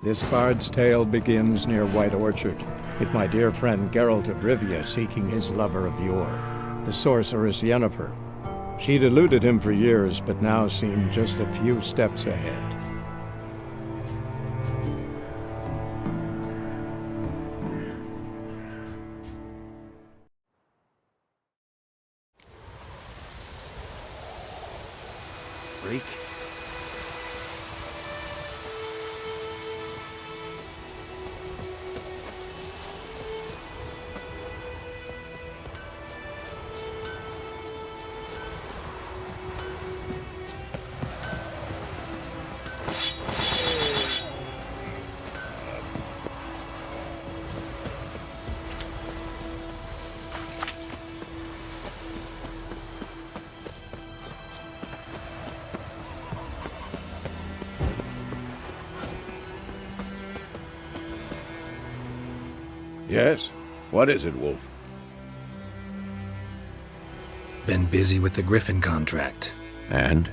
This bard's tale begins near White Orchard, with my dear friend Geralt of Rivia seeking his lover of yore, the sorceress Yennefer. She'd eluded him for years, but now seemed just a few steps ahead. Freak. Yes? What is it, Wolf? Been busy with the Griffin contract. And?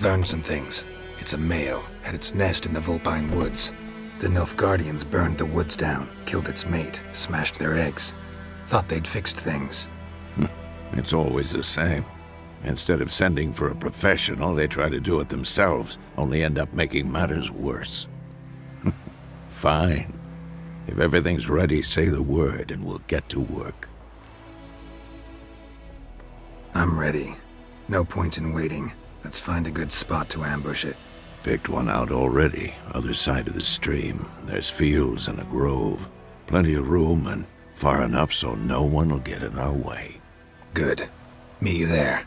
Learned some things. It's a male, had its nest in the Vulpine Woods. The Nilfgaardians burned the woods down, killed its mate, smashed their eggs. Thought they'd fixed things. It's always the same. Instead of sending for a professional, they try to do it themselves, only end up making matters worse. Fine. If everything's ready, say the word and we'll get to work. I'm ready. No point in waiting. Let's find a good spot to ambush it. Picked one out already, other side of the stream. There's fields and a grove. Plenty of room and far enough so no one will get in our way. Good. Meet you there.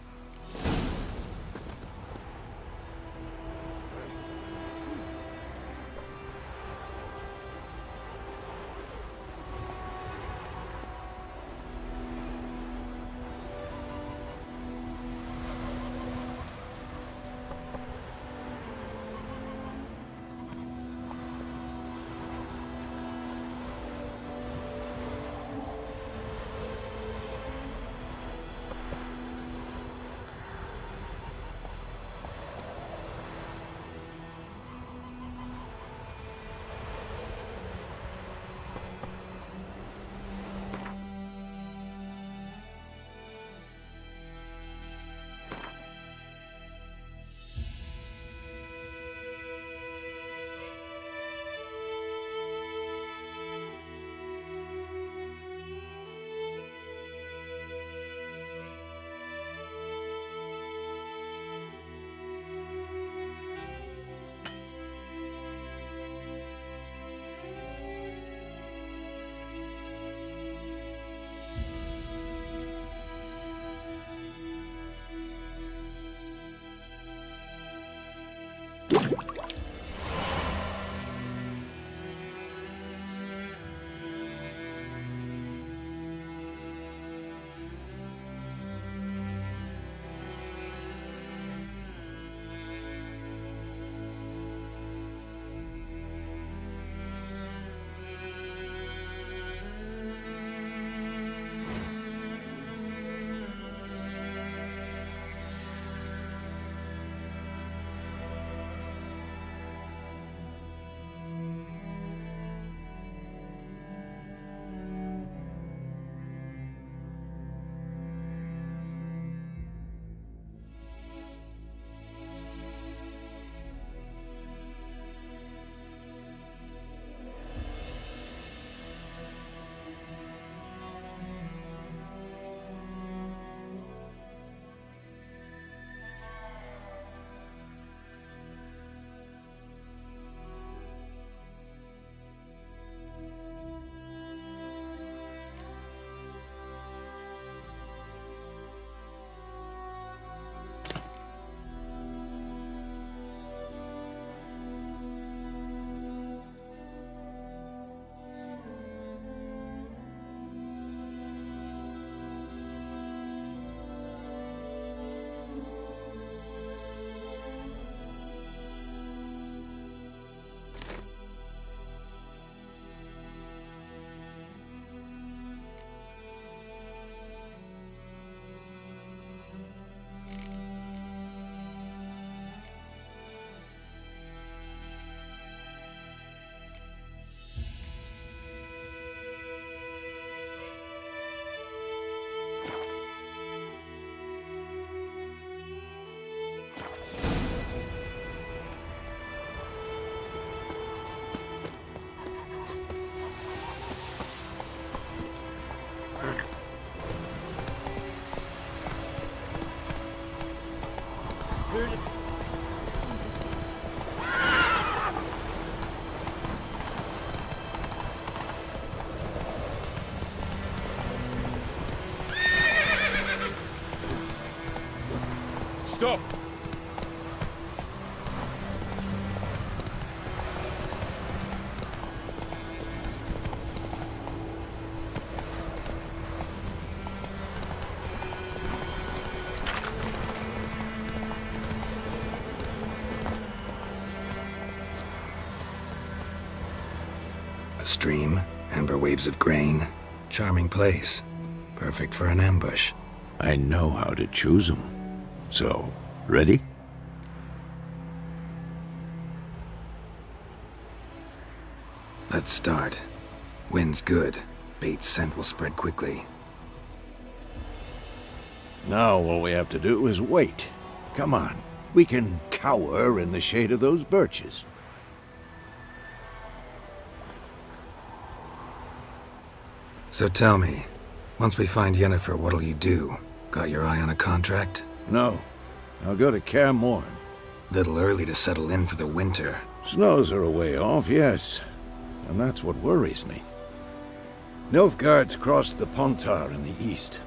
Stop! A stream, amber waves of grain. Charming place. Perfect for an ambush. I know how to choose them. So, ready? Let's start. Wind's good. Bait's scent will spread quickly. Now all we have to do is wait. Come on. We can cower in the shade of those birches. So tell me, once we find Yennefer, what'll you do? Got your eye on a contract? No. I'll go to Kaer Morhen. Little early to settle in for the winter. Snows are a way off, yes. And that's what worries me. Nilfgaard's crossed the Pontar in the east.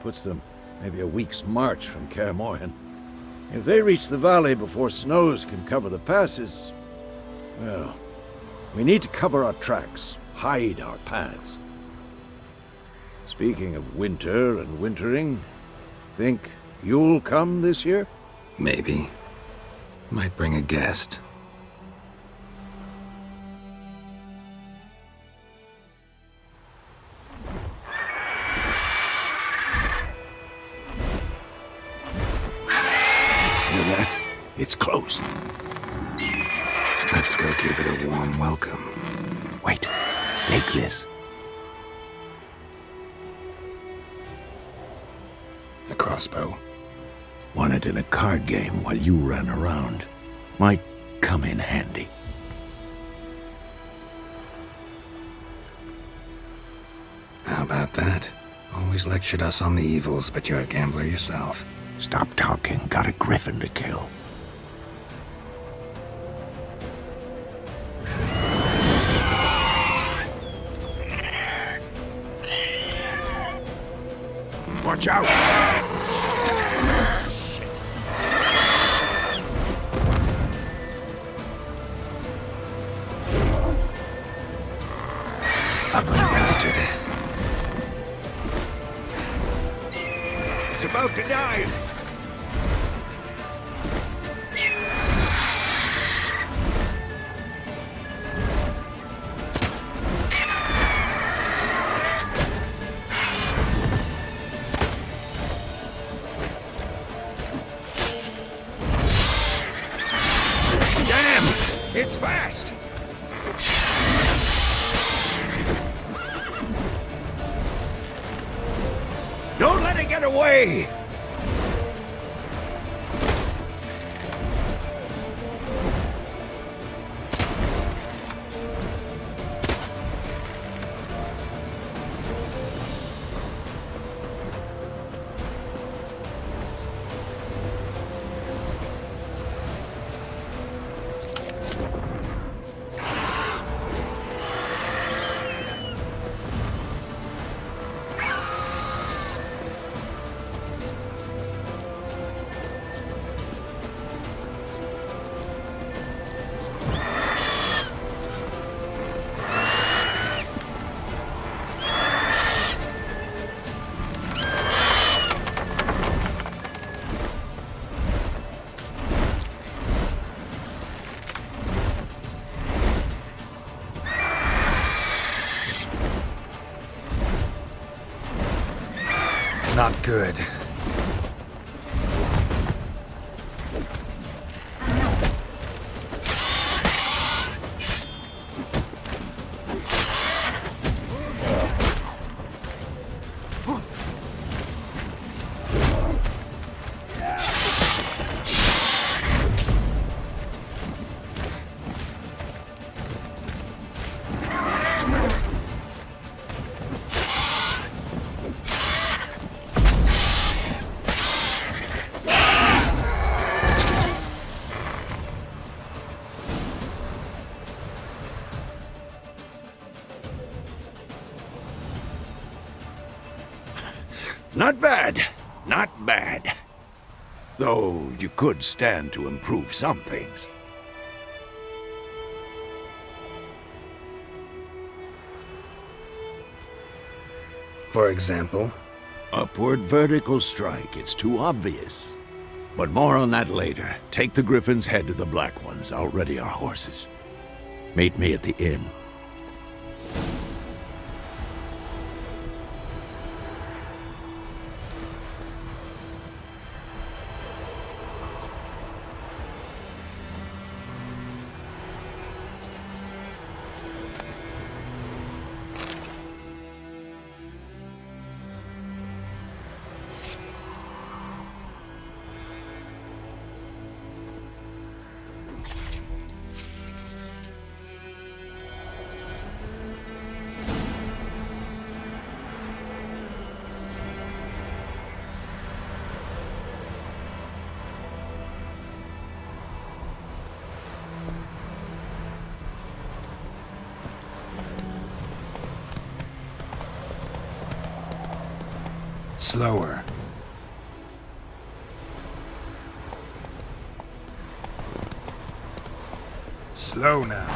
Puts them maybe a week's march from Kaer Morhen. If they reach the valley before snows can cover the passes, well, we need to cover our tracks, hide our paths. Speaking of winter and wintering, think you'll come this year? Maybe. Might bring a guest. Hear that? It's close. Let's go give it a warm welcome. Wait, take this. A crossbow. Won it in a card game while you ran around. Might come in handy. How about that? Always lectured us on the evils, but you're a gambler yourself. Stop talking. Got a griffin to kill. Watch out! Shit. Ugly bastard. It's about to dive. It's fast! Don't let it get away! Not good. Not bad. Not bad. Though you could stand to improve some things. For example? Upward vertical strike. It's too obvious. But more on that later. Take the Griffin's head to the Black Ones. I'll ready our horses. Meet me at the inn. Slower. Slow now.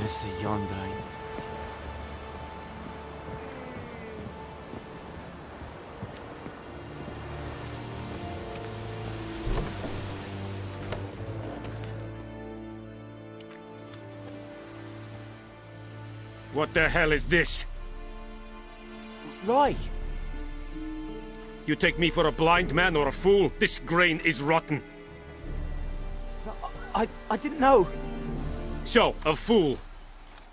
Is the Jędrzej. What the hell is this? Right. You take me for a blind man or a fool? This grain is rotten. I didn't know. So, a fool.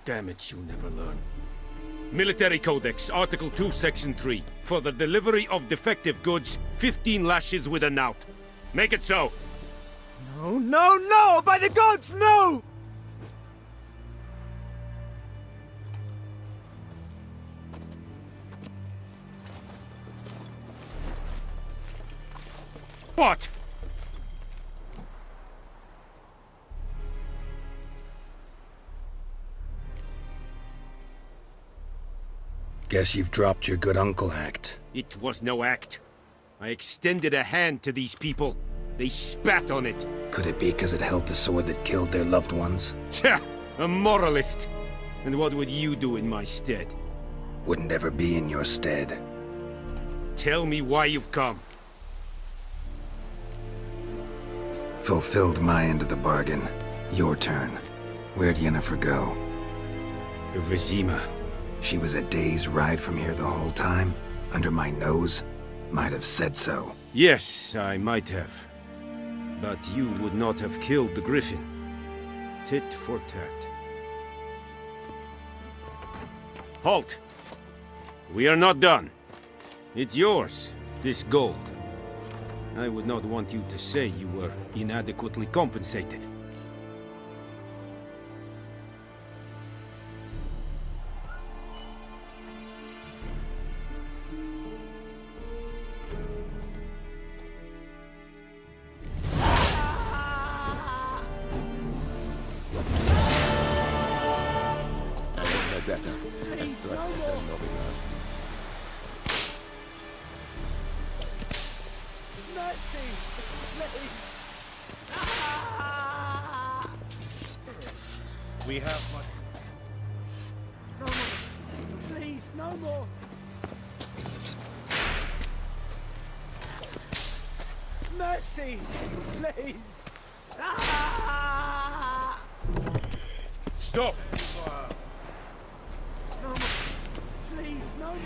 Damn it, you never learn. Military Codex, Article 2, Section 3. For the delivery of defective goods, 15 lashes with a knout. Make it so. No, no, no! By the gods, no! What? Guess you've dropped your good uncle act. It was no act. I extended a hand to these people. They spat on it. Could it be because it held the sword that killed their loved ones? Tja, a moralist. And what would you do in my stead? Wouldn't ever be in your stead. Tell me why you've come. Fulfilled my end of the bargain. Your turn. Where'd Yennefer go? The Vizima. She was a day's ride from here the whole time? Under my nose? Might have said so. Yes, I might have. But you would not have killed the Griffin. Tit for tat. Halt! We are not done. It's yours, this gold. I would not want you to say you were inadequately compensated. Please, no more! Mercy! Please! Ah! We have much. No more! Please, no more! Mercy! Please! Ah! Stop! No more! Please, no more!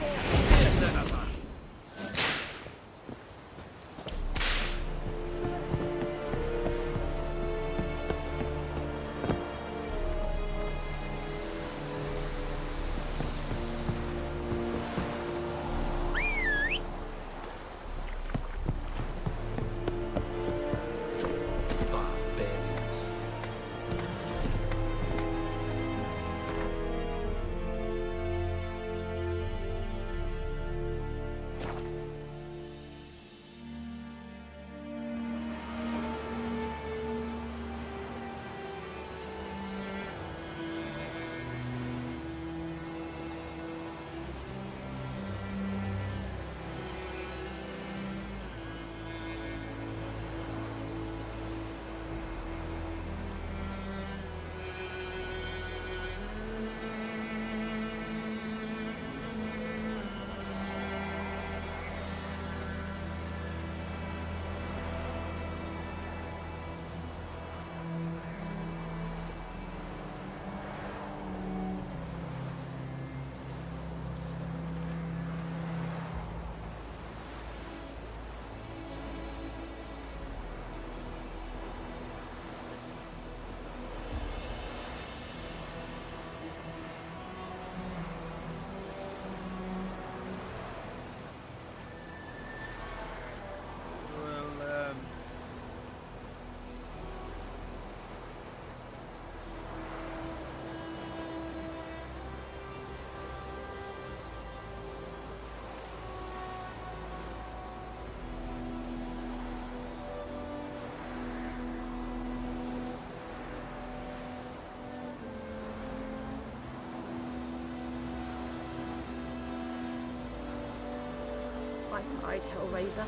Barbarians. I cried, Hellraiser.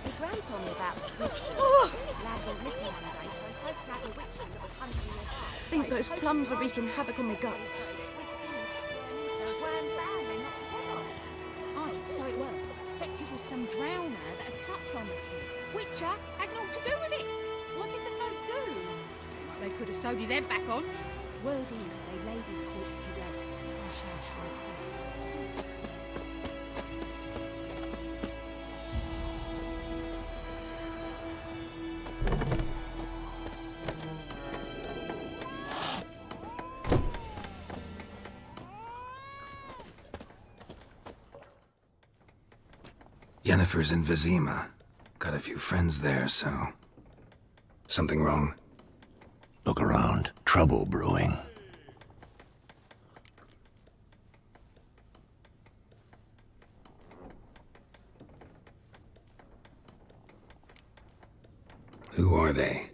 The Gran told me about Swift. Lad went missing one day, so I don't grab a witch that was hunting in the house. I think those plums are wreaking havoc on my gut. Aye, so it were. Except it was some drowner that had supped on the kid. Witcher had naught to do with it. What did the folk do? They could have sewed his head back on. Word is they laid his corpse to rest. Yennefer's in Vizima. Got a few friends there, so... Something wrong? Look around. Trouble brewing. Who are they?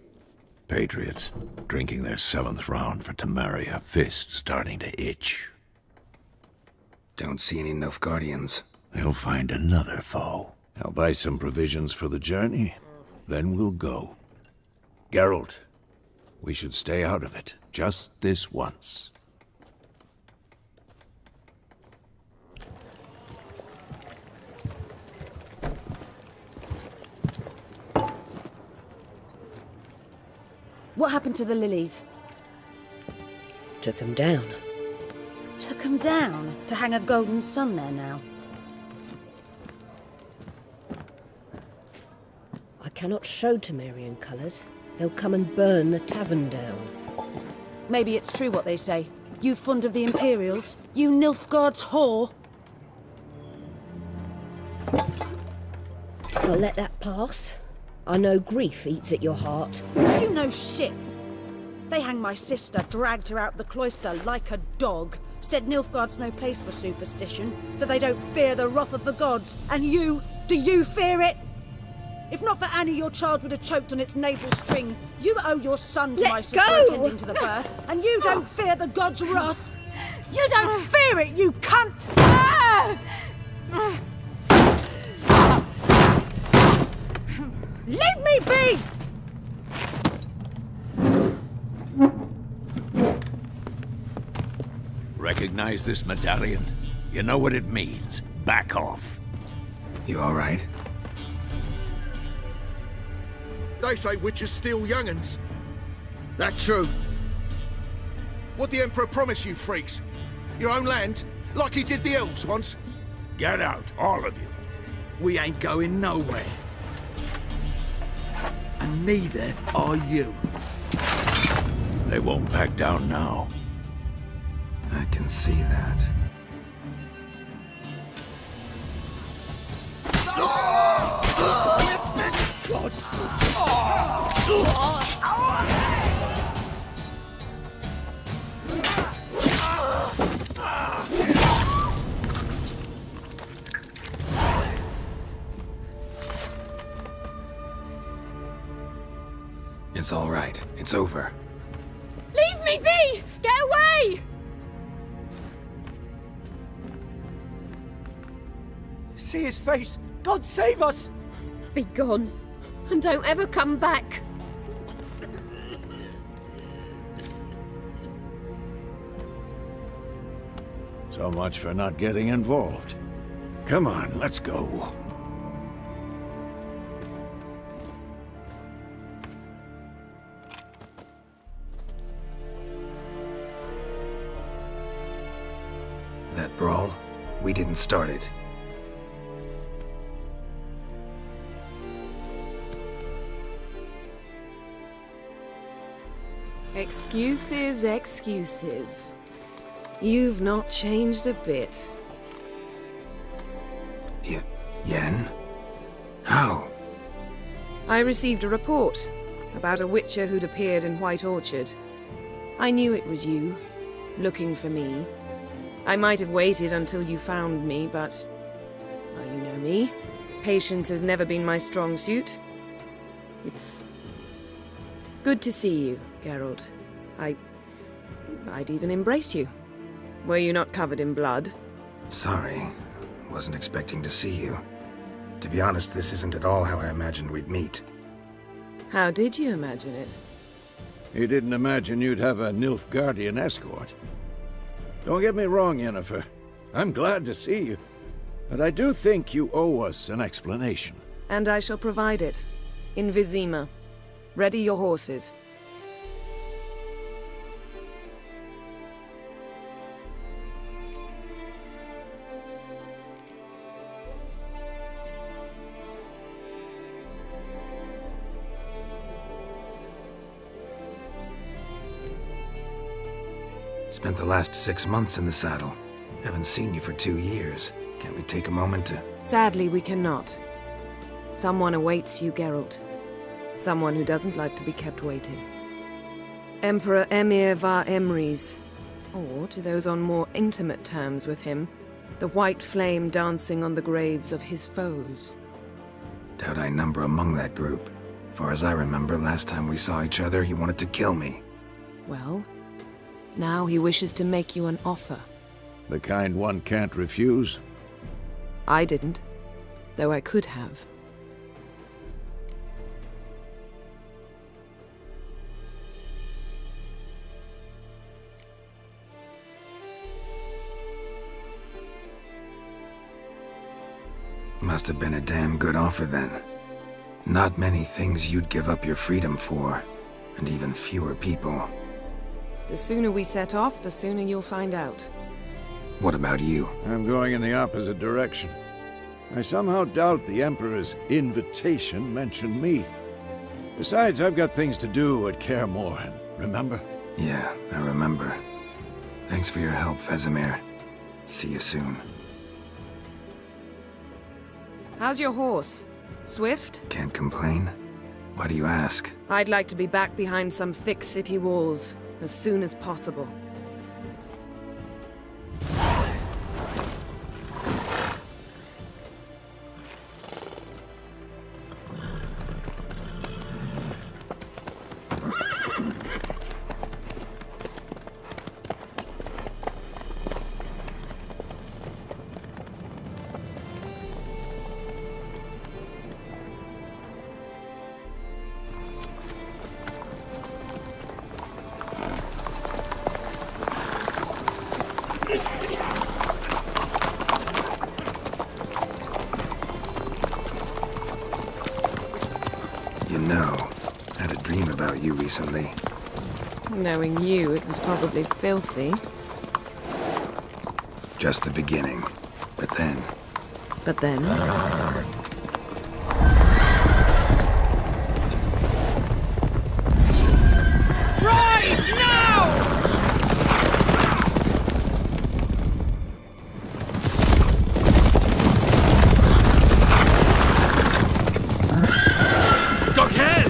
Patriots. Drinking their 7th round for Temeria. Fists starting to itch. Don't see any Nilfgaardians. They'll find another foe. I'll buy some provisions for the journey. Then we'll go. Geralt, we should stay out of it. Just this once. What happened to the lilies? Took 'em down. Took 'em down to hang a golden sun there now. I cannot show Temerian colours. They'll come and burn the tavern down. Maybe it's true what they say. You fond of the Imperials? You Nilfgaard's whore? I'll let that pass. I know grief eats at your heart. You know shit. They hanged my sister, dragged her out the cloister like a dog. Said Nilfgaard's no place for superstition, that they don't fear the wrath of the gods. And you, do you fear it? If not for Annie, your child would have choked on its navel string. You owe your son to my sister attending to the birth, and you don't fear the gods' wrath. You don't fear it, you cunt! Leave me be! Recognize this medallion? You know what it means. Back off. You all right? They say witches steal young'uns. That true? What the Emperor promise you, freaks? Your own land? Like he did the elves once? Get out, all of you. We ain't going nowhere. And neither are you. They won't back down now. I can see that. It's all right. It's over. Leave me be! Get away! See his face! God save us! Be gone, and don't ever come back. So much for not getting involved. Come on, let's go. That brawl, we didn't start it. Excuses, excuses. You've not changed a bit. Yen? How? I received a report about a witcher who'd appeared in White Orchard. I knew it was you, looking for me. I might have waited until you found me, but... well, you know me. Patience has never been my strong suit. It's... good to see you, Geralt. I'd even embrace you. Were you not covered in blood? Sorry. Wasn't expecting to see you. To be honest, this isn't at all how I imagined we'd meet. How did you imagine it? You didn't imagine you'd have a Nilfgaardian escort. Don't get me wrong, Yennefer. I'm glad to see you. But I do think you owe us an explanation. And I shall provide it. In Vizima. Ready your horses. Spent the last 6 months in the saddle. Haven't seen you for 2 years. Can't we take a moment to... Sadly, we cannot. Someone awaits you, Geralt. Someone who doesn't like to be kept waiting. Emperor Emir var Emrys. Or, to those on more intimate terms with him, the white flame dancing on the graves of his foes. Doubt I number among that group. Far as I remember, last time we saw each other, he wanted to kill me. Well, now he wishes to make you an offer. The kind one can't refuse? I didn't, though I could have. Must have been a damn good offer then. Not many things you'd give up your freedom for, and even fewer people. The sooner we set off, the sooner you'll find out. What about you? I'm going in the opposite direction. I somehow doubt the Emperor's invitation mentioned me. Besides, I've got things to do at Kaer Morhen, remember? Yeah, I remember. Thanks for your help, Vesemir. See you soon. How's your horse? Swift? Can't complain. Why do you ask? I'd like to be back behind some thick city walls as soon as possible. You know, I had a dream about you recently. Knowing you, it was probably filthy. Just the beginning. But then... But then... Right now! Dog hell!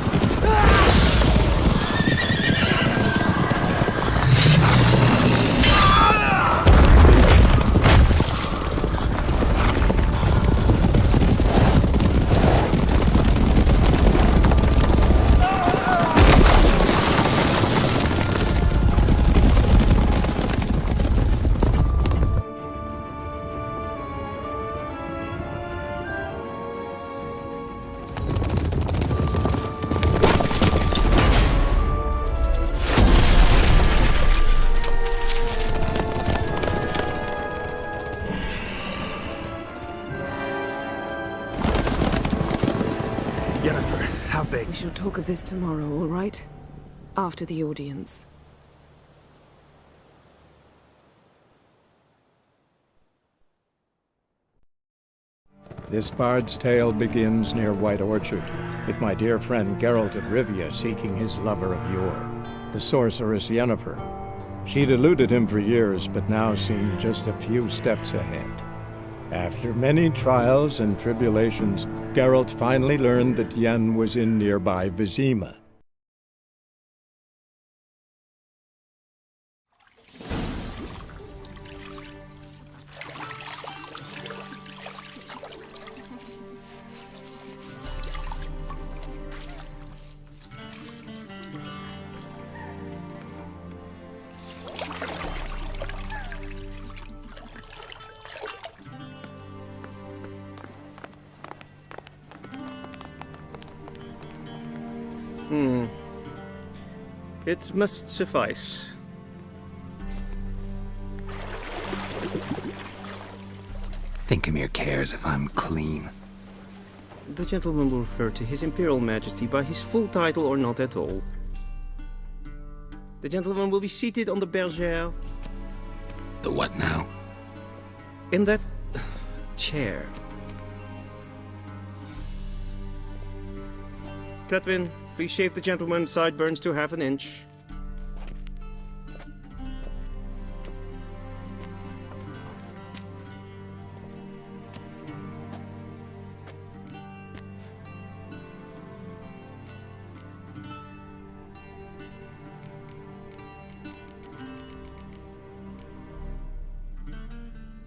Jennifer, how big? We shall talk of this tomorrow, all right? After the audience. This bard's tale begins near White Orchard, with my dear friend Geralt of Rivia seeking his lover of yore, the sorceress Yennefer. She'd eluded him for years, but now seemed just a few steps ahead. After many trials and tribulations, Geralt finally learned that Yen was in nearby Vizima. It must suffice. Thinkamere cares if I'm clean. The gentleman will refer to His Imperial Majesty by his full title or not at all. The gentleman will be seated on the bergère. The what now? In that... chair. Cletwin, please shave the gentleman's sideburns to half an inch.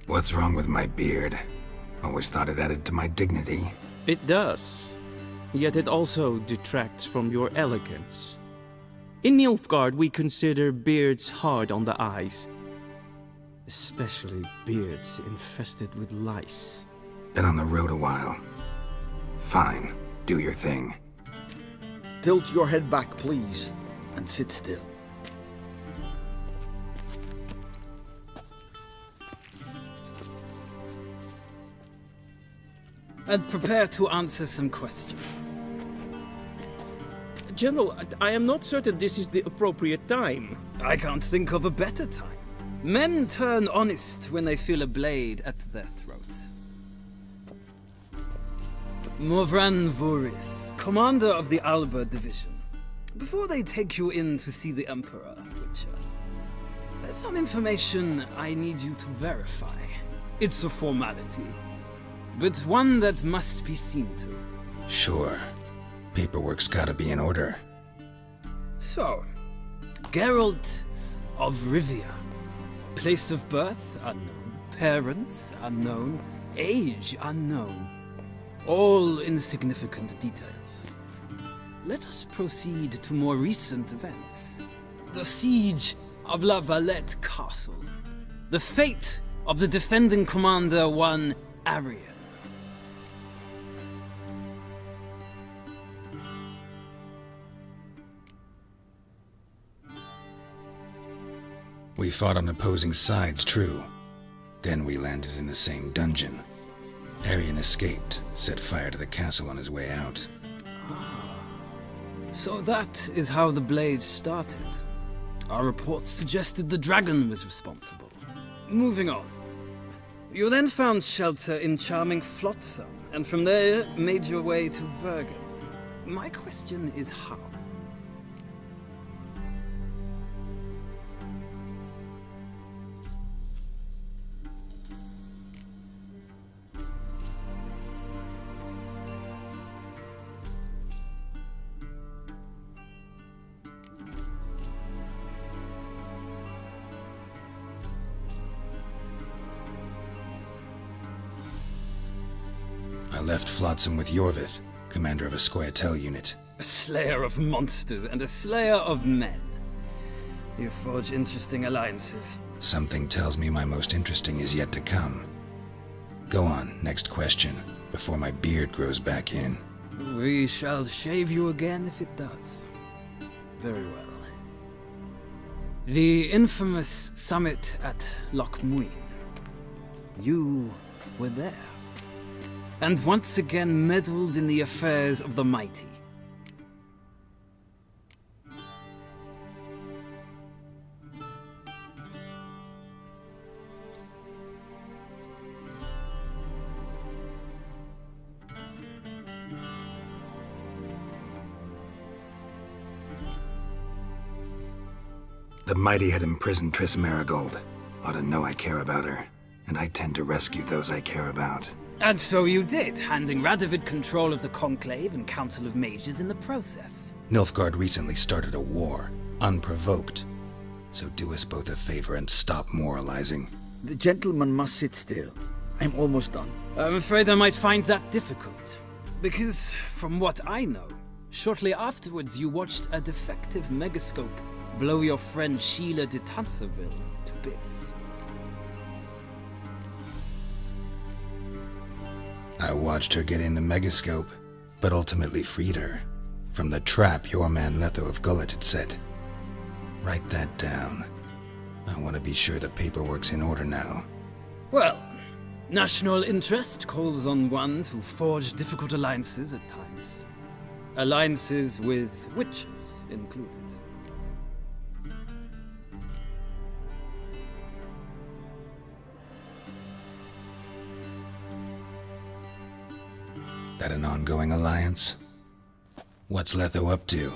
What's wrong with my beard? Always thought it added to my dignity. It does. Yet it also detracts from your elegance. In Nilfgaard, we consider beards hard on the eyes. Especially beards infested with lice. Been on the road a while. Fine, do your thing. Tilt your head back, please, and sit still. And prepare to answer some questions. General, I am not certain this is the appropriate time. I can't think of a better time. Men turn honest when they feel a blade at their throat. Morvran Vuris, commander of the Alba Division. Before they take you in to see the Emperor, Witcher, there's some information I need you to verify. It's a formality, but one that must be seen to. Sure. Paperwork's gotta be in order. So, Geralt of Rivia. Place of birth unknown. Parents unknown. Age unknown. All insignificant details. Let us proceed to more recent events. The siege of La Valette Castle. The fate of the defending commander, one Arian. We fought on opposing sides, true. Then we landed in the same dungeon. Arian escaped, set fire to the castle on his way out. So that is how the Blade started. Our reports suggested the dragon was responsible. Moving on. You then found shelter in charming Flotsam, and from there made your way to Vergen. My question is how? I left Flotsam with Yorvith, commander of a Scoia'tael unit. A slayer of monsters and a slayer of men. You forge interesting alliances. Something tells me my most interesting is yet to come. Go on, next question, before my beard grows back in. We shall shave you again if it does. Very well. The infamous summit at Loch Muin. You were there. And once again meddled in the affairs of the mighty. The mighty had imprisoned Triss Marigold. Ought to know I care about her, and I tend to rescue those I care about. And so you did, handing Radovid control of the Conclave and Council of Mages in the process. Nilfgaard recently started a war, unprovoked. So do us both a favor and stop moralizing. The gentleman must sit still. I'm almost done. I'm afraid I might find that difficult. Because, from what I know, shortly afterwards you watched a defective megascope blow your friend Sheila de Tanserville to bits. I watched her get in the megascope, but ultimately freed her from the trap your man Letho of Gullet had set. Write that down. I want to be sure the paperwork's in order now. Well, national interest calls on one to forge difficult alliances at times. Alliances with witches included. That an ongoing alliance? What's Letho up to?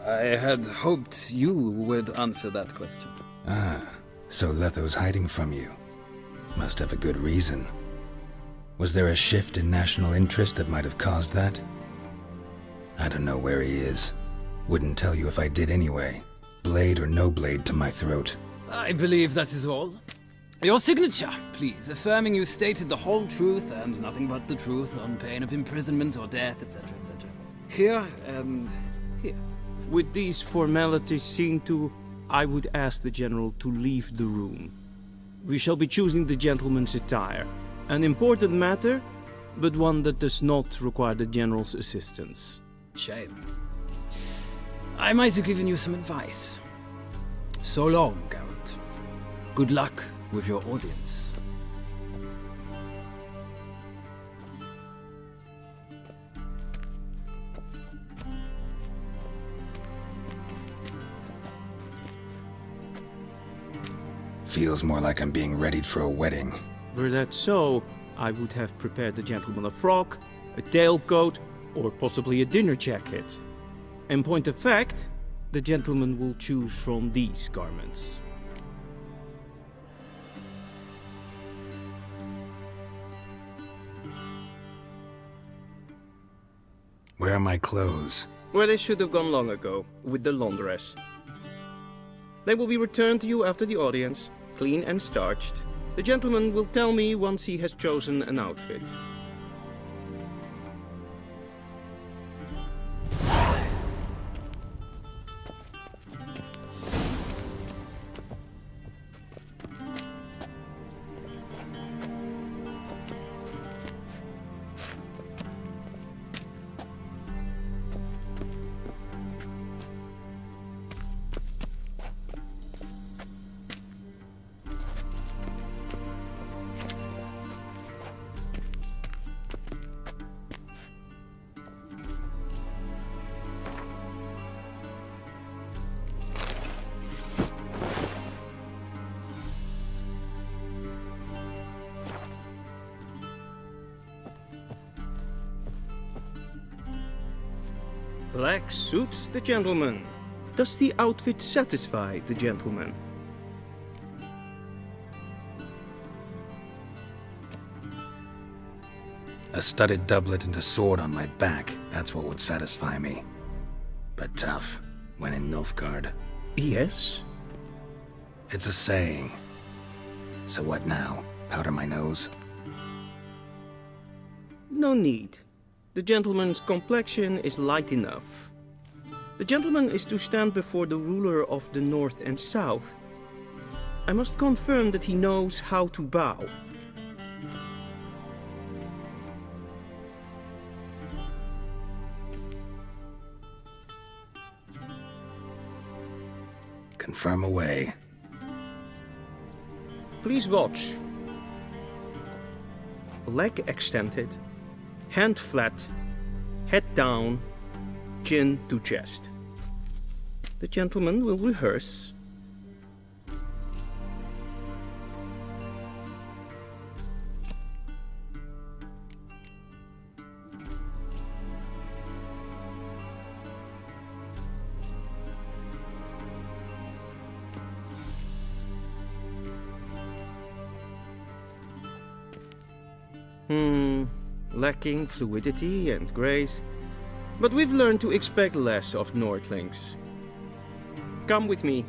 I had hoped you would answer that question. Ah, so Letho's hiding from you. Must have a good reason. Was there a shift in national interest that might have caused that? I don't know where he is. Wouldn't tell you if I did anyway. Blade or no blade to my throat. I believe that is all. Your signature, please, affirming you stated the whole truth and nothing but the truth on pain of imprisonment or death, etc., etc. Here and here. With these formalities seen to, I would ask the General to leave the room. We shall be choosing the gentleman's attire. An important matter, but one that does not require the General's assistance. Shame. I might have given you some advice. So long, Geralt. Good luck with your audience. Feels more like I'm being readied for a wedding. Were that so, I would have prepared the gentleman a frock, a tailcoat, or possibly a dinner jacket. In point of fact, the gentleman will choose from these garments. Where are my clothes? Where they should have gone long ago, with the laundress. They will be returned to you after the audience, clean and starched. The gentleman will tell me once he has chosen an outfit. Black suits the gentleman. Does the outfit satisfy the gentleman? A studded doublet and a sword on my back, that's what would satisfy me. But tough, when in Nilfgaard. Yes? It's a saying. So what now? Powder my nose? No need. The gentleman's complexion is light enough. The gentleman is to stand before the ruler of the North and South. I must confirm that he knows how to bow. Confirm away. Please watch. Leg extended, hand flat, head down, chin to chest. The gentleman will rehearse. Lacking fluidity and grace, but we've learned to expect less of Nordlings. Come with me.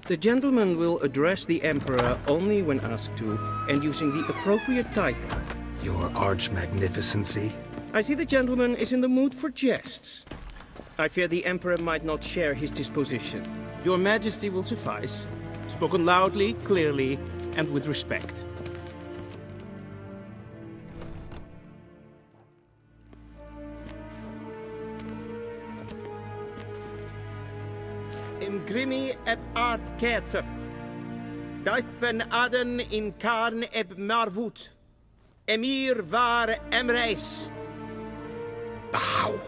The gentleman will address the Emperor only when asked to, and using the appropriate title. Your Arch-Magnificency? I see the gentleman is in the mood for jests. I fear the Emperor might not share his disposition. Your Majesty will suffice. Spoken loudly, clearly, and with respect. Im grimi eb art ketzer. Duifen aden in karn eb marvut. Emir var emreis. Bow!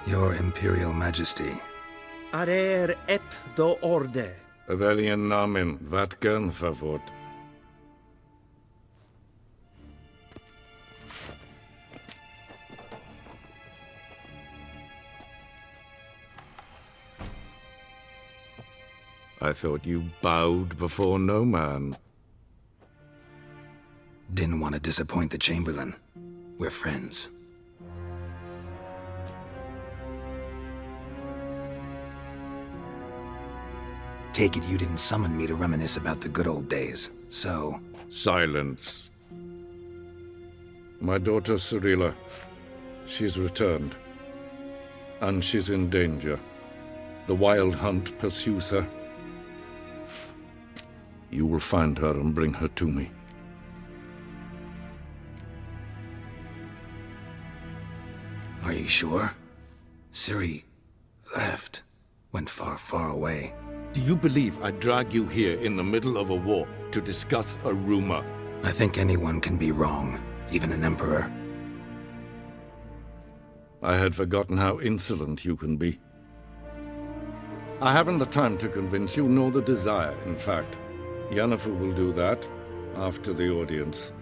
Your Imperial Majesty. Arer ep do orde. Weljen namen, wat kan favort? I thought you bowed before no man. Didn't want to disappoint the Chamberlain. We're friends. Take it you didn't summon me to reminisce about the good old days, so... Silence. My daughter Cyrilla, she's returned. And she's in danger. The Wild Hunt pursues her. You will find her and bring her to me. Are you sure? Ciri left. Went far, far away. Do you believe I'd drag you here in the middle of a war to discuss a rumor? I think anyone can be wrong, even an emperor. I had forgotten how insolent you can be. I haven't the time to convince you, nor the desire, in fact. Yennefer will do that, after the audience.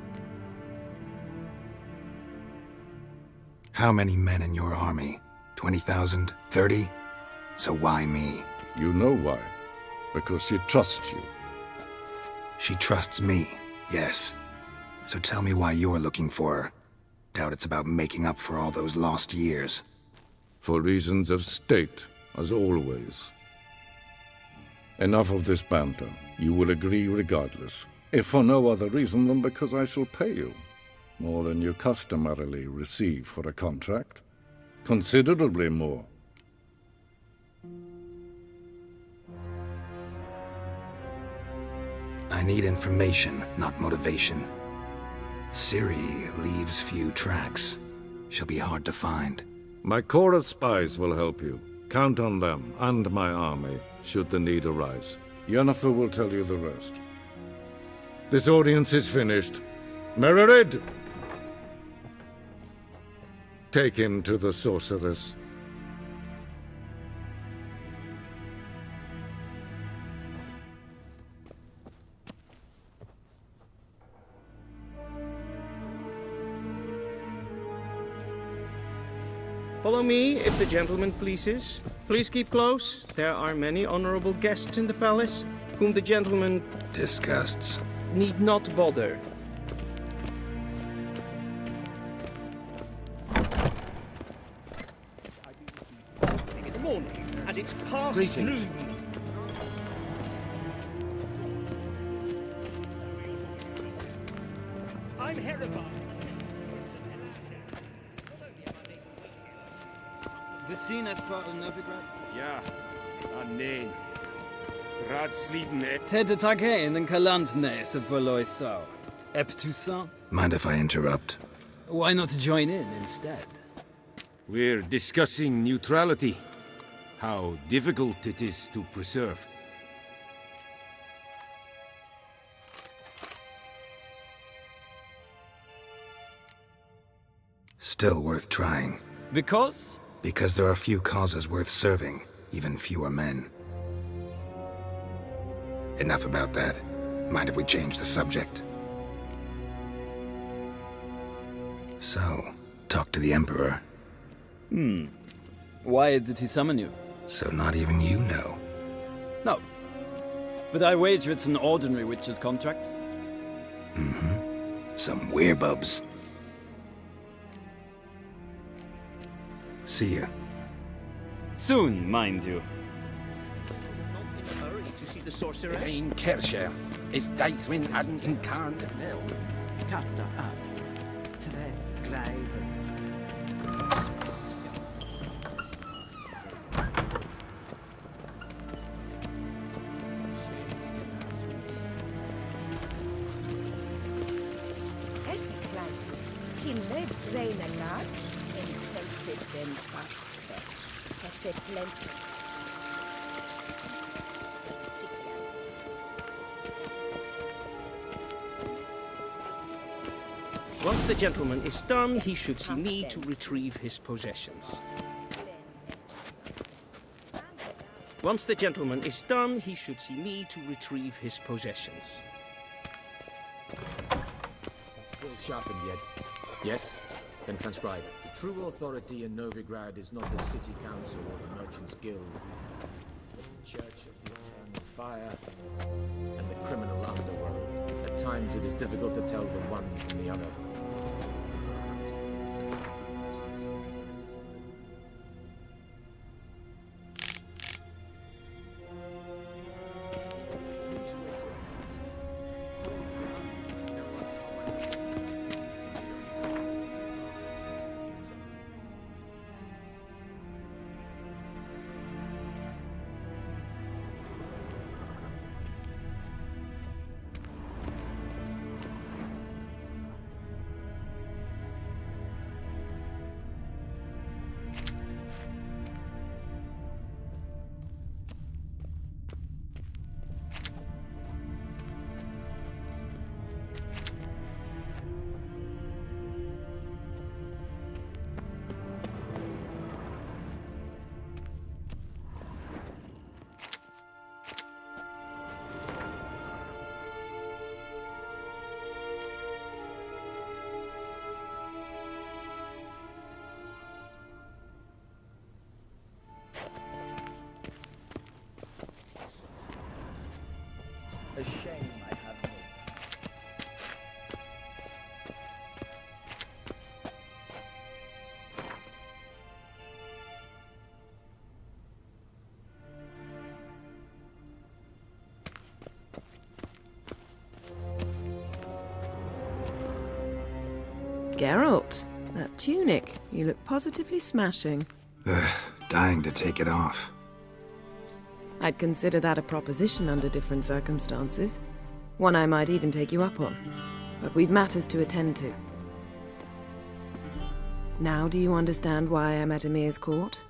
How many men in your army? 20,000? 30? So why me? You know why. Because she trusts you. She trusts me, yes. So tell me why you're looking for her. Doubt it's about making up for all those lost years. For reasons of state, as always. Enough of this banter. You will agree regardless. If for no other reason than because I shall pay you. More than you customarily receive for a contract. Considerably more. I need information, not motivation. Ciri leaves few tracks. She'll be hard to find. My corps of spies will help you. Count on them, and my army, should the need arise. Yennefer will tell you the rest. This audience is finished. Mererid! Take him to the sorceress. Follow me, if the gentleman pleases. Please keep close. There are many honorable guests in the palace, whom the gentleman disgusts. Need not bother. In the morning, and it's past Greetings. noon. I'm Herivard. The scene as far as Novigrad? Ja, nein. Ratsliden et... Tede tage in den Kalantne se verloisau. Ep Toussaint? Mind if I interrupt? Why not join in instead? We're discussing neutrality. How difficult it is to preserve. Still worth trying. Because? Because there are few causes worth serving, even fewer men. Enough about that. Mind if we change the subject? So, talk to the Emperor. Why did he summon you? So not even you know. No. But I wager it's an ordinary witch's contract. Some werebubs. See ya. Soon, mind you. Not in a hurry to see the sorceress. Ein Kerscher is Deithwin Adden incarnate now. Capta us. Tre gleiven. Once the gentleman is done, he should see me to retrieve his possessions. Once the gentleman is done, he should see me to retrieve his possessions. Well sharpened yet? Yes? Then transcribe. True authority in Novigrad is not the city council or the merchants' guild, but the church of the eternal fire and the criminal underworld. At times it is difficult to tell the one from the other. A shame I have no time. Geralt, that tunic. You look positively smashing. Ugh, dying to take it off. I'd consider that a proposition under different circumstances. One I might even take you up on. But we've matters to attend to. Now do you understand why I'm at Emir's court?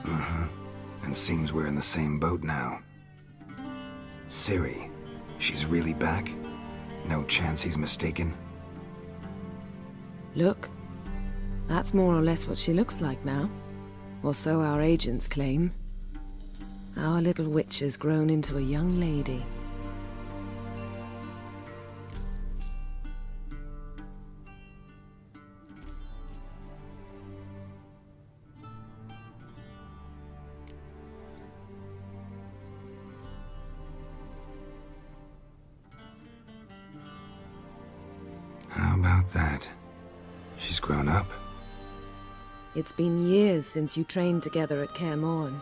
Uh-huh. And seems we're in the same boat now. Ciri, she's really back? No chance he's mistaken? Look. That's more or less what she looks like now. Or so our agents claim. Our little witch has grown into a young lady. How about that? She's grown up? It's been years since you trained together at Kaer Morhen.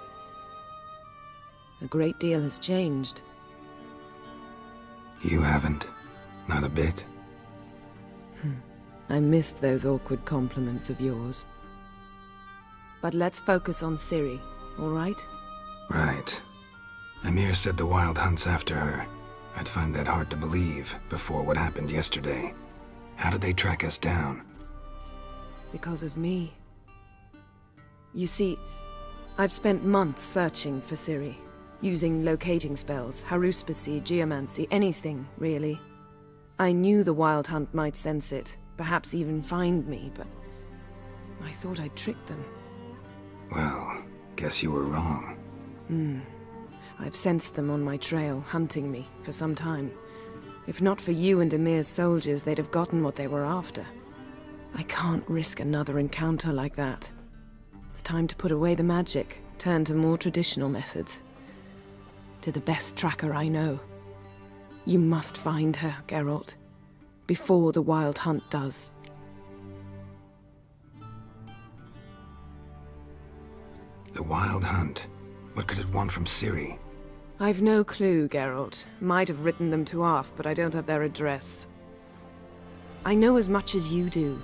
A great deal has changed. You haven't. Not a bit. I missed those awkward compliments of yours. But let's focus on Ciri, all right? Right. Emir said the Wild Hunt's after her. I'd find that hard to believe before what happened yesterday. How did they track us down? Because of me. You see, I've spent months searching for Ciri, using locating spells, haruspicy, geomancy, anything, really. I knew the Wild Hunt might sense it, perhaps even find me, but I thought I'd tricked them. Well, guess you were wrong. I've sensed them on my trail, hunting me, for some time. If not for you and Emir's soldiers, they'd have gotten what they were after. I can't risk another encounter like that. It's time to put away the magic, turn to more traditional methods. To the best tracker I know. You must find her, Geralt. Before the Wild Hunt does. The Wild Hunt? What could it want from Ciri? I've no clue, Geralt. Might have written them to ask, but I don't have their address. I know as much as you do.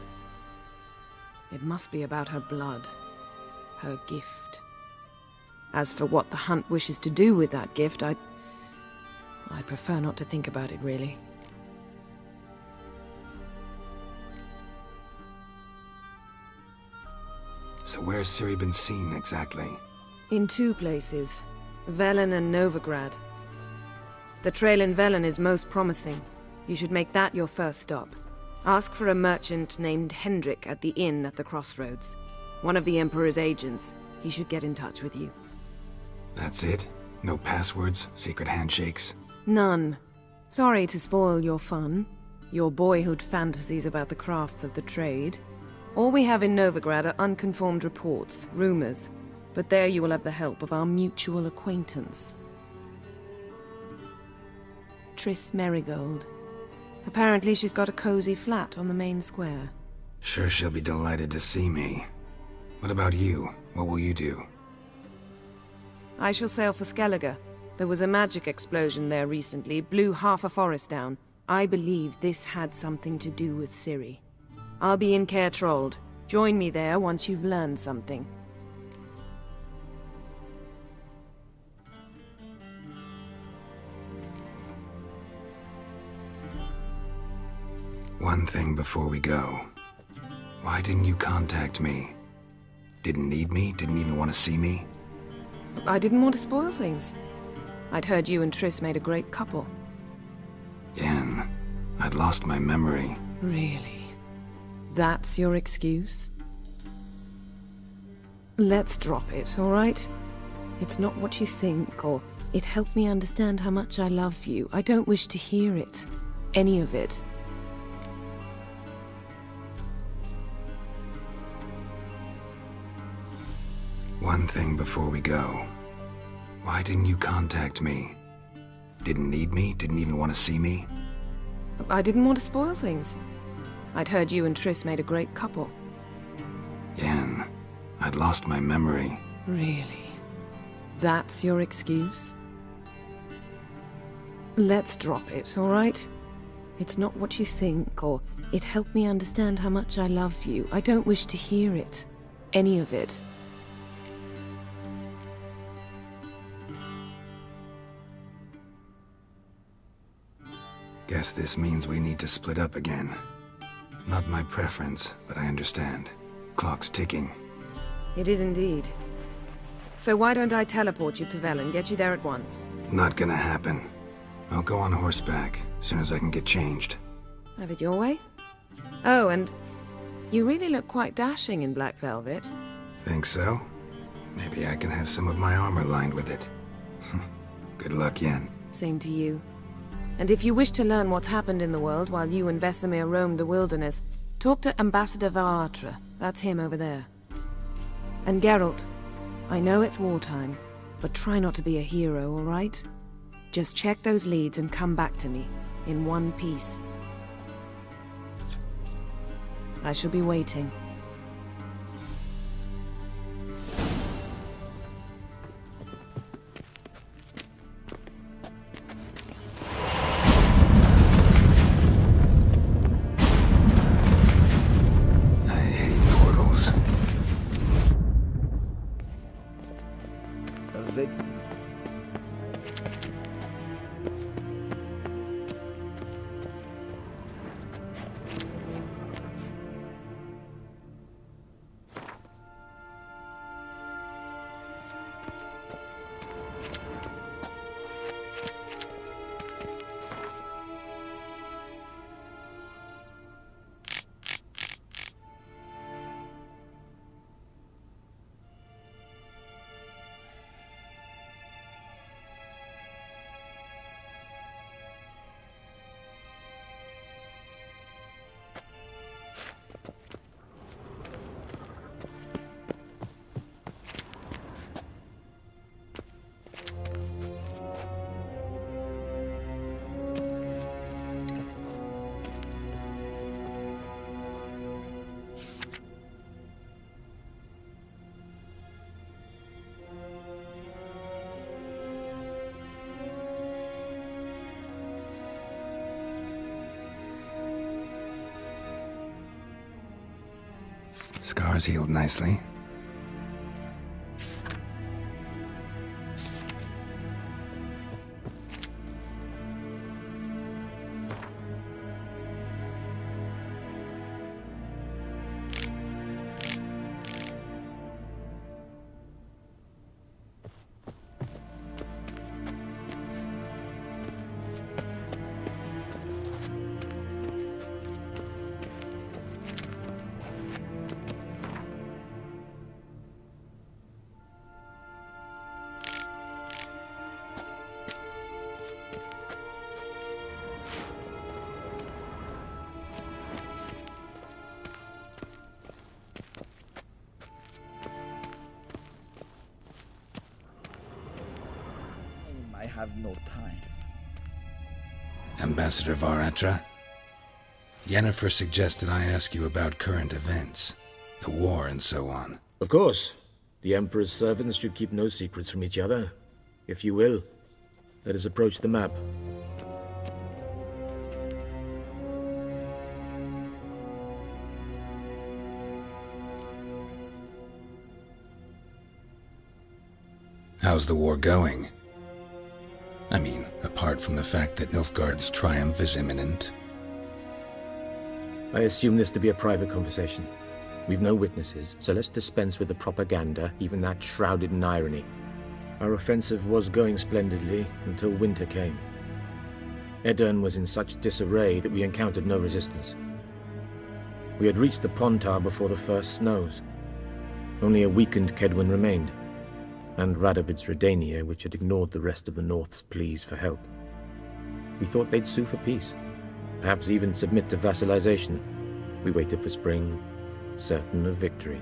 It must be about her blood. Her gift. As for what the Hunt wishes to do with that gift, I'd prefer not to think about it, really. So where's Ciri been seen, exactly? In two places. Velen and Novigrad. The trail in Velen is most promising. You should make that your first stop. Ask for a merchant named Hendrik at the inn at the crossroads. One of the Emperor's agents. He should get in touch with you. That's it? No passwords? Secret handshakes? None. Sorry to spoil your fun. Your boyhood fantasies about the crafts of the trade. All we have in Novigrad are unconfirmed reports, rumors. But there you will have the help of our mutual acquaintance. Triss Merigold. Apparently she's got a cozy flat on the main square. Sure she'll be delighted to see me. What about you? What will you do? I shall sail for Skellige. There was a magic explosion there recently, blew half a forest down. I believe this had something to do with Ciri. I'll be in Caer Trold. Join me there once you've learned something. One thing before we go. Why didn't you contact me? Didn't need me? Didn't even want to see me? I didn't want to spoil things. I'd heard you and Triss made a great couple. Yen, I'd lost my memory. Really? That's your excuse? Let's drop it, all right? It's not what you think, or it helped me understand how much I love you. I don't wish to hear it. Any of it. One thing before we go. Why didn't you contact me? Didn't need me? Didn't even want to see me? I didn't want to spoil things. I'd heard you and Triss made a great couple. Yen, I'd lost my memory. Really? That's your excuse? Let's drop it, all right? It's not what you think, or it helped me understand how much I love you. I don't wish to hear it. Any of it. Guess this means we need to split up again. Not my preference, but I understand. Clock's ticking. It is indeed. So why don't I teleport you to Vel and get you there at once? Not gonna happen. I'll go on horseback, as soon as I can get changed. Have it your way? Oh, and you really look quite dashing in black velvet. Think so? Maybe I can have some of my armor lined with it. Good luck, Yen. Same to you. And if you wish to learn what's happened in the world while you and Vesemir roamed the wilderness, talk to Ambassador Varatra. That's him over there. And Geralt, I know it's wartime, but try not to be a hero, all right? Just check those leads and come back to me, in one piece. I shall be waiting. Scars healed nicely. I have no time. Ambassador Varatra? Yennefer suggested I ask you about current events, the war and so on. Of course. The Emperor's servants should keep no secrets from each other. If you will, let us approach the map. How's the war going? I mean, apart from the fact that Nilfgaard's triumph is imminent. I assume this to be a private conversation. We've no witnesses, so let's dispense with the propaganda, even that shrouded in irony. Our offensive was going splendidly until winter came. Aedirn was in such disarray that we encountered no resistance. We had reached the Pontar before the first snows. Only a weakened Kedwin remained, and Radovid's Redania, which had ignored the rest of the North's pleas for help. We thought they'd sue for peace, perhaps even submit to vassalization. We waited for spring, certain of victory.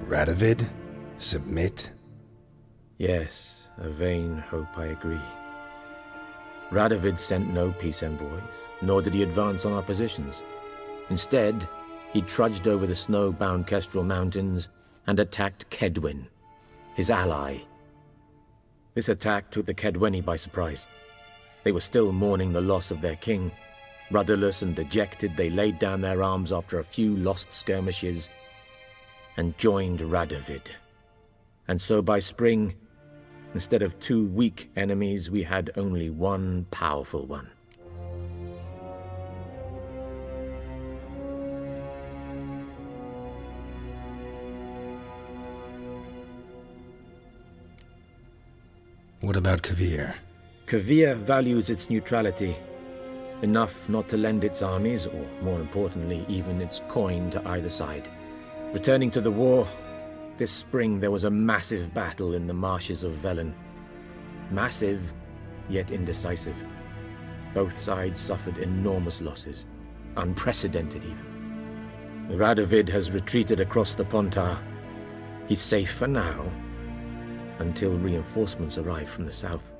Radovid? Submit? Yes, a vain hope, I agree. Radovid sent no peace envoys, nor did he advance on our positions. Instead, he trudged over the snow-bound Kestrel Mountains and attacked Kedwen, his ally. This attack took the Kedweni by surprise. They were still mourning the loss of their king. Rudderless and dejected, they laid down their arms after a few lost skirmishes and joined Radovid. And so by spring, instead of 2 weak enemies, we had only one powerful one. What about Kavir? Kavir values its neutrality, enough not to lend its armies, or more importantly, even its coin to either side. Returning to the war, this spring there was a massive battle in the marshes of Velen. Massive, yet indecisive. Both sides suffered enormous losses, unprecedented even. Radovid has retreated across the Pontar. He's safe for now, until reinforcements arrive from the south.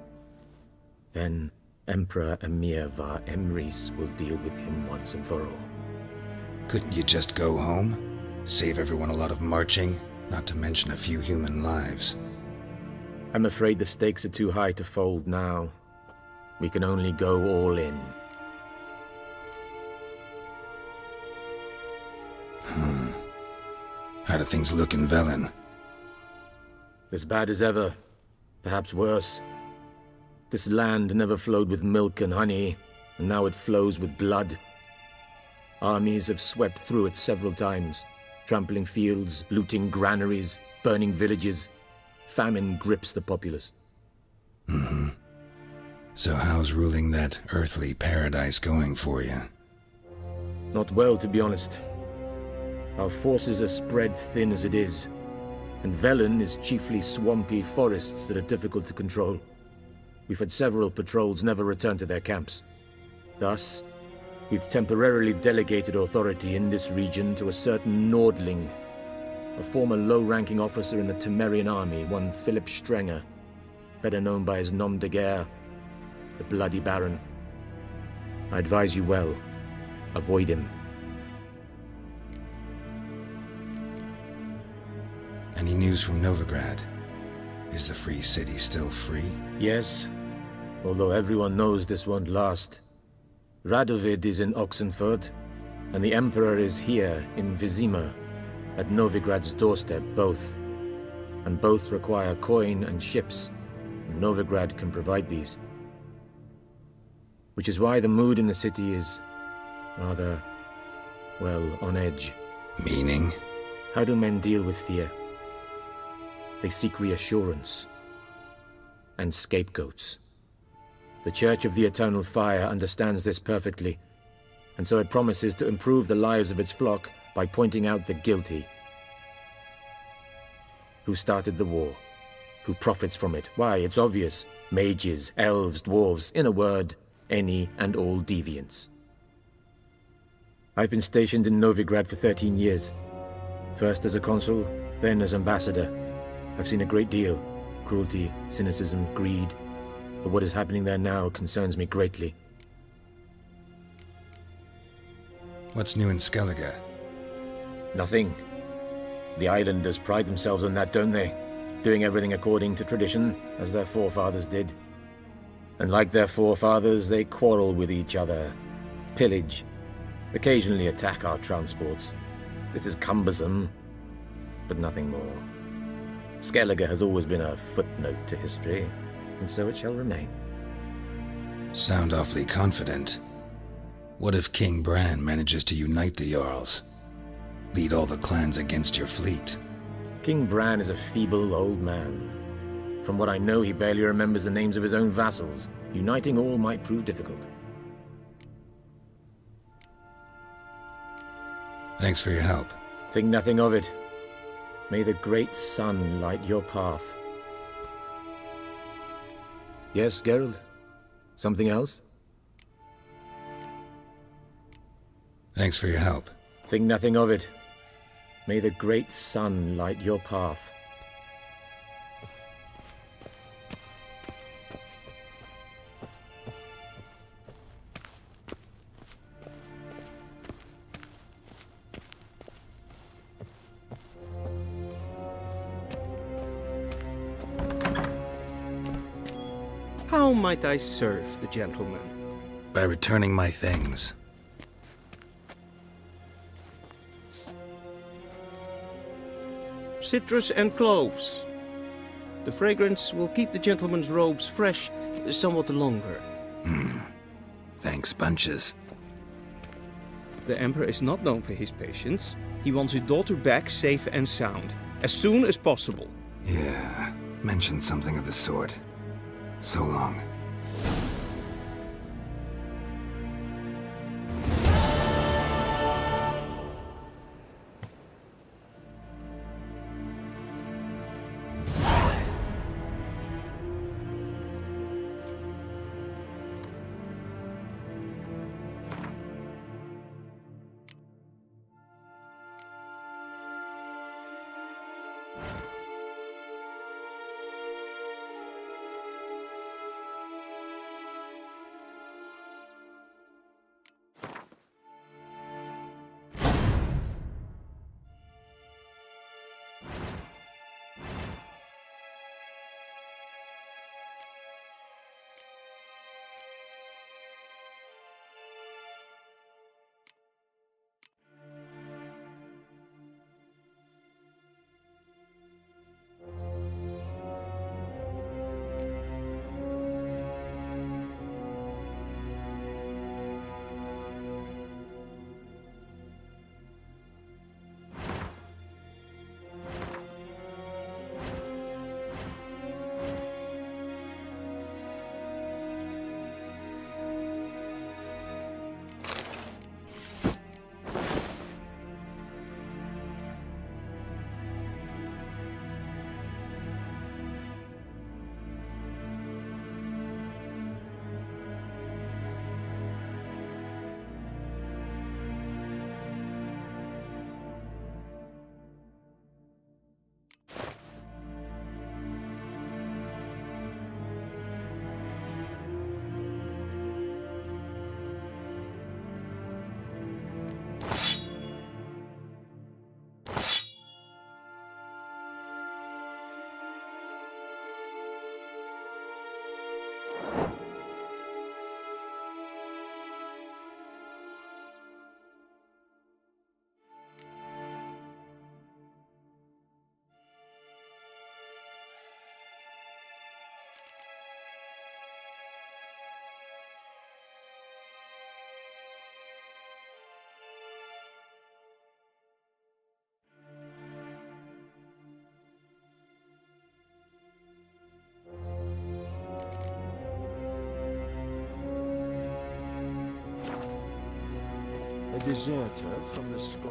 Then Emperor Emir var Emrys will deal with him once and for all. Couldn't you just go home? Save everyone a lot of marching, not to mention a few human lives. I'm afraid the stakes are too high to fold now. We can only go all in. How do things look in Velen? As bad as ever, perhaps worse. This land never flowed with milk and honey, and now it flows with blood. Armies have swept through it several times, trampling fields, looting granaries, burning villages. Famine grips the populace. So how's ruling that earthly paradise going for you? Not well, to be honest. Our forces are spread thin as it is, and Velen is chiefly swampy forests that are difficult to control. We've had several patrols never return to their camps. Thus, we've temporarily delegated authority in this region to a certain Nordling, a former low-ranking officer in the Temerian army, one Philip Strenger, better known by his nom de guerre, the Bloody Baron. I advise you well. Avoid him. Any news from Novigrad? Is the free city still free? Yes, although everyone knows this won't last. Radovid is in Oxenfurt, and the Emperor is here in Vizima, at Novigrad's doorstep, both. And both require coin and ships, and Novigrad can provide these. Which is why the mood in the city is rather, well, on edge. Meaning? How do men deal with fear? They seek reassurance and scapegoats. The Church of the Eternal Fire understands this perfectly, and so it promises to improve the lives of its flock by pointing out the guilty. Who started the war? Who profits from it? Why, it's obvious. Mages, elves, dwarves, in a word, any and all deviants. I've been stationed in Novigrad for 13 years. First as a consul, then as ambassador. I've seen a great deal. Cruelty, cynicism, greed. But what is happening there now concerns me greatly. What's new in Skellige? Nothing. The islanders pride themselves on that, don't they? Doing everything according to tradition, as their forefathers did. And like their forefathers, they quarrel with each other, pillage, occasionally attack our transports. This is cumbersome, but nothing more. Skellige has always been a footnote to history, and so it shall remain. Sound awfully confident. What if King Bran manages to unite the Jarls? Lead all the clans against your fleet? King Bran is a feeble old man. From what I know, he barely remembers the names of his own vassals. Uniting all might prove difficult. Thanks for your help. Think nothing of it. May the great sun light your path. Yes, Geralt? Something else? Thanks for your help. Think nothing of it. May the great sun light your path. How might I serve the gentleman? By returning my things. Citrus and cloves. The fragrance will keep the gentleman's robes fresh somewhat longer. Thanks, bunches. The Emperor is not known for his patience. He wants his daughter back safe and sound, as soon as possible. Yeah, mentioned something of the sort. So long. A deserter from the sky.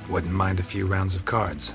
Wouldn't mind a few rounds of cards.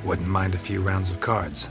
Wouldn't mind a few rounds of cards.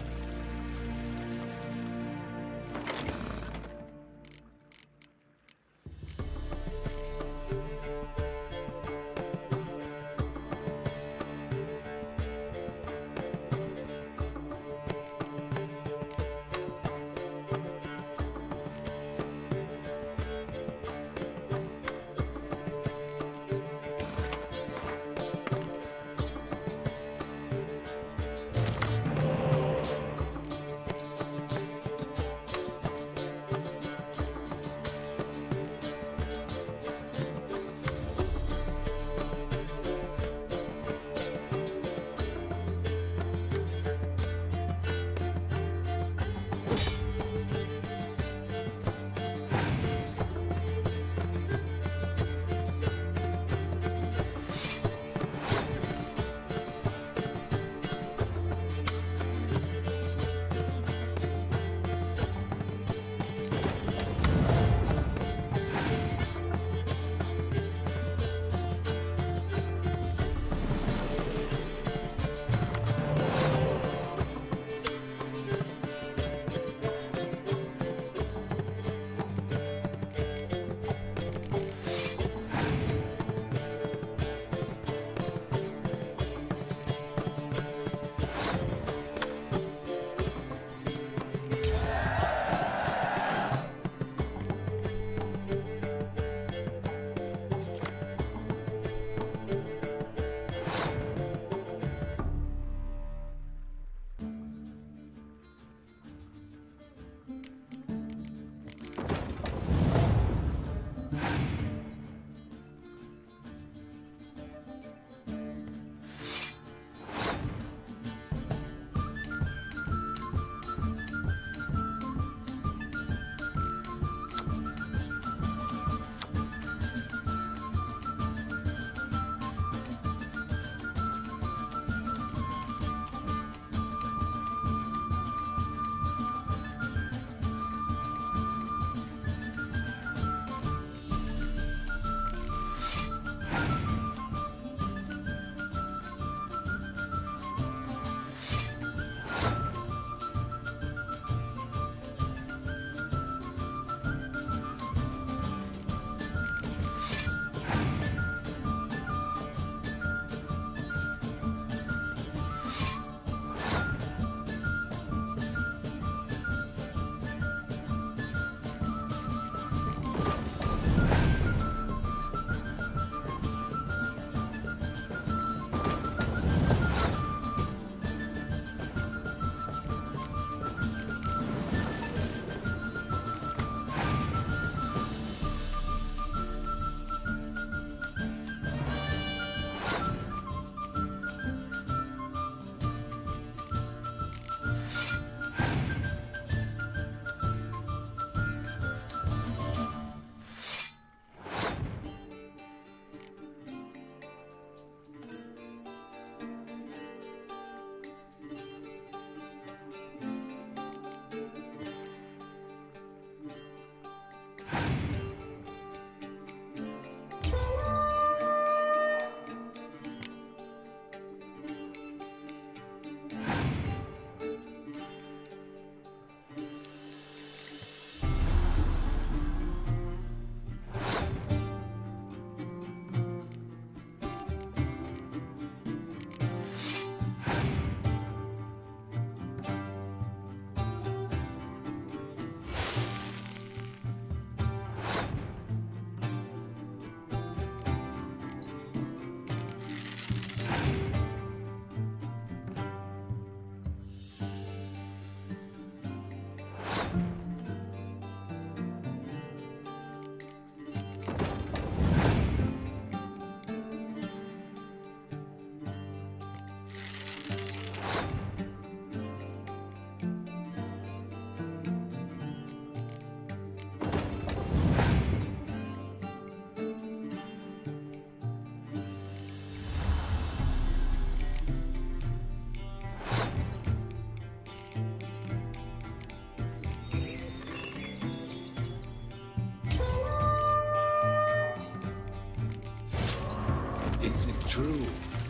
Is it true?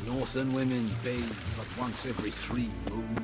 Northern women bathe but once every 3 moons.